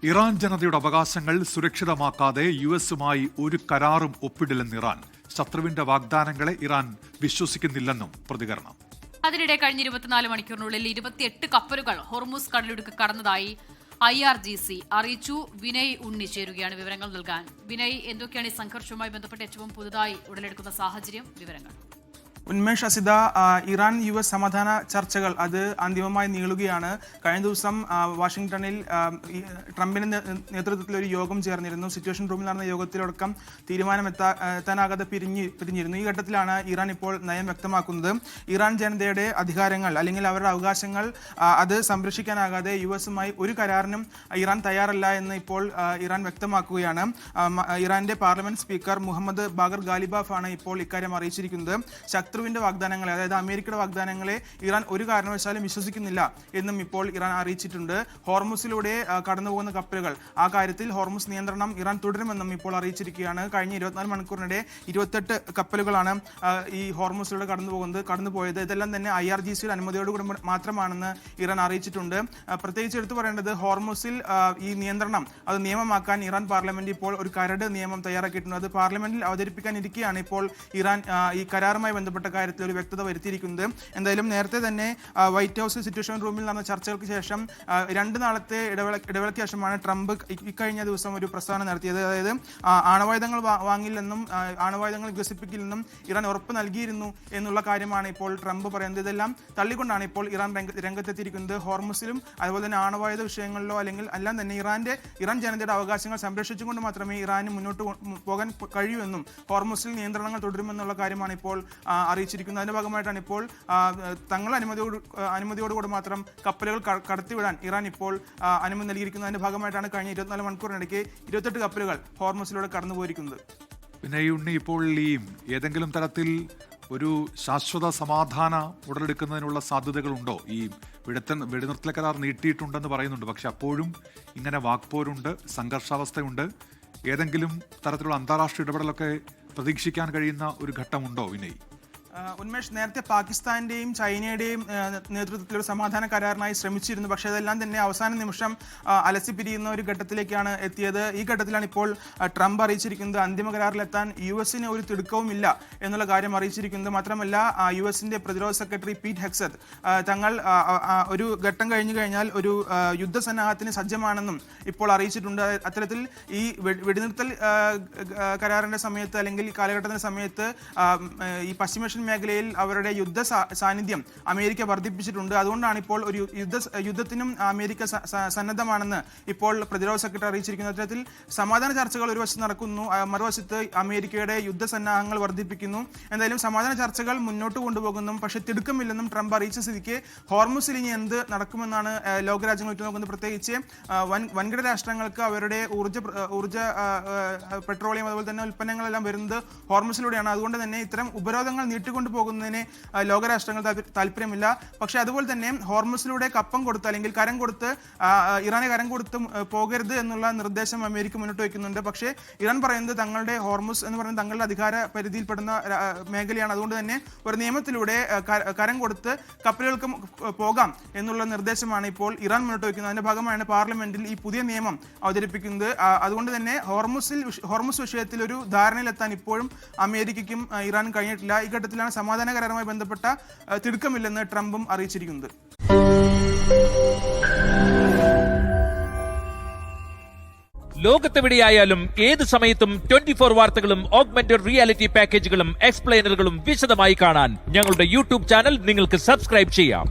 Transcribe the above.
Iran ജനതയുടെ അവകാശങ്ങൾ സുരക്ഷിതമാക്കാതെ യുഎസുമായി ഒരു കരാറും ഒപ്പിടില്ലെന്ന് ഇറാൻ. ശത്രുവിന്റെ വാഗ്ദാനങ്ങളെ ഇറാൻ വിശ്വസിക്കുന്നില്ലെന്നും പ്രതികരണം. അതിനിടെ കഴിഞ്ഞ 24 മണിക്കൂറിനുള്ളിൽ 28 കപ്പലുകൾ ഹോർമുസ് കടലിടുക്ക് കടന്നതായി IRGC അറിയിച്ചു. വിനയ് ഉണ്ണി ചേരുകയാണ് വിവരങ്ങൾ നൽകാൻ. വിനയ്, എന്തൊക്കെയാണ് ഈ സംഘർഷവുമായി ബന്ധപ്പെട്ട് ഏറ്റവും പുതുതായി ഉടലെടുക്കുന്ന സാഹചര്യം? വിവരങ്ങൾ. ഉന്മേഷ്, അസിത, ഇറാൻ US സമാധാന ചർച്ചകൾ അത് അന്തിമമായി നീളുകയാണ്. കഴിഞ്ഞ ദിവസം വാഷിംഗ്ടണിൽ ട്രംപിന്റെ നേതൃത്വത്തിൽ ഒരു യോഗം ചേർന്നിരുന്നു. സിറ്റുവേഷൻ റൂമിൽ നടന്ന യോഗത്തിലടക്കം തീരുമാനമെത്താനാകാതെ പിരിഞ്ഞിരുന്നു. ഈ ഘട്ടത്തിലാണ് ഇറാൻ ഇപ്പോൾ നയം വ്യക്തമാക്കുന്നത്. ഇറാൻ ജനതയുടെ അധികാരങ്ങൾ അല്ലെങ്കിൽ അവരുടെ അവകാശങ്ങൾ അത് സംരക്ഷിക്കാനാകാതെ യുഎസുമായി ഒരു കരാറിനും ഇറാൻ തയ്യാറല്ല എന്ന് ഇപ്പോൾ ഇറാൻ വ്യക്തമാക്കുകയാണ്. ഇറാന്റെ parliament speaker Mohammad Bagher Ghalibaf ആണ് ഇപ്പോൾ ഇക്കാര്യം അറിയിച്ചിരിക്കുന്നത്. ശത്രുവിന്റെ വാഗ്ദാനങ്ങളെ, അതായത് അമേരിക്കയുടെ വാഗ്ദാനങ്ങളെ ഇറാൻ ഒരു കാരണവശാലും വിശ്വസിക്കുന്നില്ല എന്നും ഇപ്പോൾ ഇറാൻ അറിയിച്ചിട്ടുണ്ട്. ഹോർമുസിലൂടെ കടന്നുപോകുന്ന കപ്പലുകൾ, ആ കാര്യത്തിൽ ഹോർമുസ് നിയന്ത്രണം ഇറാൻ തുടരുമെന്നും ഇപ്പോൾ അറിയിച്ചിരിക്കുകയാണ്. കഴിഞ്ഞ 24 മണിക്കൂറിനിടെ 28 കപ്പലുകളാണ് ഈ ഹോർമുസിലൂടെ കടന്നുപോയത്. ഇതെല്ലാം തന്നെ IRGCയുടെ അനുമതിയോടുകൂടി മാത്രമാണെന്ന് ഇറാൻ അറിയിച്ചിട്ടുണ്ട്. പ്രത്യേകിച്ച് എടുത്തു പറയേണ്ടത്, ഹോർമുസിൽ ഈ നിയന്ത്രണം അത് നിയമമാക്കാൻ ഇറാൻ പാർലമെന്റ് ഇപ്പോൾ ഒരു കരട് നിയമം തയ്യാറാക്കിയിട്ടുണ്ട്. അത് പാർലമെന്റിൽ അവതരിപ്പിക്കാനിരിക്കെയാണ് ഇപ്പോൾ ഇറാൻ ഈ കരാറുമായി ബന്ധപ്പെട്ട കാര്യത്തിൽ ഒരു വ്യക്തത വരുത്തിയിരിക്കുന്നത്. എന്തായാലും നേരത്തെ തന്നെ വൈറ്റ് ഹൗസ് സിറ്റുവേഷൻ റൂമിൽ നടന്ന ചർച്ചകൾക്ക് ശേഷം 2 നാളത്തെ ഇടവേളയ്ക്ക് ശേഷമാണ് ട്രംപ് ഇക്കഴിഞ്ഞ ദിവസം ഒരു പ്രസ്താവന നടത്തിയത്. അതായത് ആണവായുധങ്ങൾ വാങ്ങില്ലെന്നും ആണവായുധങ്ങൾ വികസിപ്പിക്കില്ലെന്നും ഇറാൻ ഉറപ്പ് നൽകിയിരുന്നു എന്നുള്ള കാര്യമാണ് ഇപ്പോൾ ട്രംപ് പറയുന്നത്. ഇതെല്ലാം തള്ളിക്കൊണ്ടാണ് ഇപ്പോൾ ഇറാൻ രംഗത്തെത്തിയിരിക്കുന്നത്. ഹോർമുസിലും അതുപോലെ തന്നെ ആണവായുധ വിഷയങ്ങളിലോ അല്ലെങ്കിൽ എല്ലാം തന്നെ ഇറാൻ ജനതയുടെ അവകാശങ്ങൾ സംരക്ഷിച്ചുകൊണ്ട് മാത്രമേ ഇറാന് മുന്നോട്ട് പോകാൻ കഴിയൂ എന്നും ഹോർമുസിൽ നിയന്ത്രണങ്ങൾ തുടരുമെന്നുള്ള കാര്യമാണ് ഇപ്പോൾ അറിയിച്ചിരിക്കുന്നത്. അതിന്റെ ഭാഗമായിട്ടാണ് ഇപ്പോൾ തങ്ങളുടെ അനുമതിയോടുകൂടി മാത്രം കപ്പലുകൾ കടത്തിവിടാൻ ഇറാൻ ഇപ്പോൾ അനുമതി നൽകിയിരിക്കുന്നത്. അതിന്റെ ഭാഗമായിട്ടാണ് കഴിഞ്ഞ 24 മണിക്കൂറിനിടയ്ക്ക് 28 കപ്പലുകൾ ഹോർമുസിലൂടെ കടന്നുപോയിരിക്കുന്നത്. പിന്നെ ഈ ഉണ്ണി, ഇപ്പോൾ ഈ ഏതെങ്കിലും തരത്തിൽ ഒരു ശാശ്വത സമാധാനം ഉടലെടുക്കുന്നതിനുള്ള സാധ്യതകളുണ്ടോ? ഈ വെടിനിർത്തൽ കരാർ നീട്ടിയിട്ടുണ്ടെന്ന് പറയുന്നുണ്ട്, പക്ഷെ അപ്പോഴും ഇങ്ങനെ വാക്പോരുണ്ട്, സംഘർഷാവസ്ഥയുണ്ട്. ഏതെങ്കിലും തരത്തിലുള്ള അന്താരാഷ്ട്രീയ ഇടപെടലൊക്കെ പ്രതീക്ഷിക്കാൻ കഴിയുന്ന ഒരു ഘട്ടമുണ്ടോ വിനയ്? ഉന്മേഷ്, നേരത്തെ പാകിസ്ഥാന്റെയും ചൈനയുടെയും നേതൃത്വത്തിൽ ഒരു സമാധാന കരാറിനായി ശ്രമിച്ചിരുന്നു. പക്ഷേ അതെല്ലാം തന്നെ അവസാന നിമിഷം അലസിപ്പിരിയുന്ന ഒരു ഘട്ടത്തിലേക്കാണ് എത്തിയത്. ഈ ഘട്ടത്തിലാണ് ഇപ്പോൾ ട്രംപ് അറിയിച്ചിരിക്കുന്നത് അന്തിമ കരാറിലെത്താൻ US-ന് ഒരു തിടുക്കവും ഇല്ല എന്നുള്ള കാര്യം അറിയിച്ചിരിക്കുന്നത്. മാത്രമല്ല, US-ന്റെ പ്രതിരോധ സെക്രട്ടറി പീറ്റ് ഹെക്സത്ത് തങ്ങൾ ഒരു ഘട്ടം കഴിഞ്ഞു കഴിഞ്ഞാൽ ഒരു യുദ്ധസന്നാഹത്തിന് സജ്ജമാണെന്നും ഇപ്പോൾ അറിയിച്ചിട്ടുണ്ട്. അത്തരത്തിൽ ഈ വെടിനിർത്തൽ കരാറിന്റെ സമയത്ത് അല്ലെങ്കിൽ കാലഘട്ടത്തിന്റെ സമയത്ത് ഈ പശ്ചിമേഷ്യൻ മേഖലയിൽ അവരുടെ യുദ്ധ സാന്നിധ്യം അമേരിക്ക വർദ്ധിപ്പിച്ചിട്ടുണ്ട്. അതുകൊണ്ടാണ് ഇപ്പോൾ ഒരു യുദ്ധത്തിനും അമേരിക്ക സന്നദ്ധമാണെന്ന് ഇപ്പോൾ പ്രതിരോധ സെക്രട്ടറി അറിയിച്ചിരിക്കുന്നത്. അത്തരത്തിൽ സമാധാന ചർച്ചകൾ ഒരു വശത്ത് നടക്കുന്നു, മറുവശത്ത് അമേരിക്കയുടെ യുദ്ധസന്നാഹങ്ങൾ വർദ്ധിപ്പിക്കുന്നു. എന്തായാലും സമാധാന ചർച്ചകൾ മുന്നോട്ട് കൊണ്ടുപോകുന്നു, പക്ഷേ തിടുക്കമില്ലെന്നും ട്രംപ് അറിയിച്ച സ്ഥിതിക്ക് ഹോർമുസിൽ ഇനി എന്ത് നടക്കുമെന്നാണ് ലോകരാജ്യങ്ങൾ ഉറ്റുനോക്കുന്നത്. പ്രത്യേകിച്ച് വൻകിട രാഷ്ട്രങ്ങൾക്ക് അവരുടെ ഊർജ്ജ പെട്രോളിയം അതുപോലെ തന്നെ ഉൽപ്പന്നങ്ങളെല്ലാം വരുന്നത് ഹോർമുസിലൂടെയാണ്. അതുകൊണ്ട് തന്നെ ഇത്തരം ഉപരോധങ്ങൾ നീട്ടിക്കൊണ്ടുപോകുന്നതിന് ലോകരാഷ്ട്രങ്ങൾ താല്പര്യമില്ല. പക്ഷെ അതുപോലെ തന്നെ ഹോർമുസിലൂടെ കപ്പം കൊടുത്ത് അല്ലെങ്കിൽ കരം കൊടുത്ത് ഇറാനെ കരം കൊടുത്ത് പോകരുത് എന്നുള്ള നിർദ്ദേശം അമേരിക്ക മുന്നോട്ട് വയ്ക്കുന്നുണ്ട്. പക്ഷേ ഇറാൻ പറയുന്നത് തങ്ങളുടെ ഹോർമുസ് എന്ന് പറയുന്നത് തങ്ങളുടെ അധികാര പരിധിയിൽപ്പെടുന്ന മേഖലയാണ്. അതുകൊണ്ട് തന്നെ ഒരു നിയമത്തിലൂടെ കരം കൊടുത്ത് കപ്പലുകൾക്ക് പോകാം എന്നുള്ള നിർദ്ദേശമാണ് ഇപ്പോൾ ഇറാൻ മുന്നോട്ട് വയ്ക്കുന്നത്. അതിന്റെ ഭാഗമായാണ് പാർലമെന്റിൽ ഈ പുതിയ നിയമം അവതരിപ്പിക്കുന്നത്. അതുകൊണ്ട് തന്നെ ഹോർമുസ് വിഷയത്തിൽ ഒരു ധാരണയിലെത്താൻ ഇപ്പോഴും അമേരിക്കയ്ക്കും ഇറാനും കഴിഞ്ഞിട്ടില്ല. ഈ ഘട്ടത്തിലാണ് സമാധാന കരാറുമായി ബന്ധപ്പെട്ട തിടുക്കമില്ലെന്ന് ട്രംപും അറിയിച്ചിരിക്കുന്നത്. ലോകത്തെവിടെയായാലും ഏത് സമയത്തും 24 വാർത്തകളും ഓഗ്മെന്റഡ് റിയാലിറ്റി പാക്കേജുകളും എക്സ്പ്ലെയിനറുകളും വിശദമായി കാണാൻ ഞങ്ങളുടെ YouTube ചാനൽ നിങ്ങൾക്ക് സബ്സ്ക്രൈബ് ചെയ്യാം.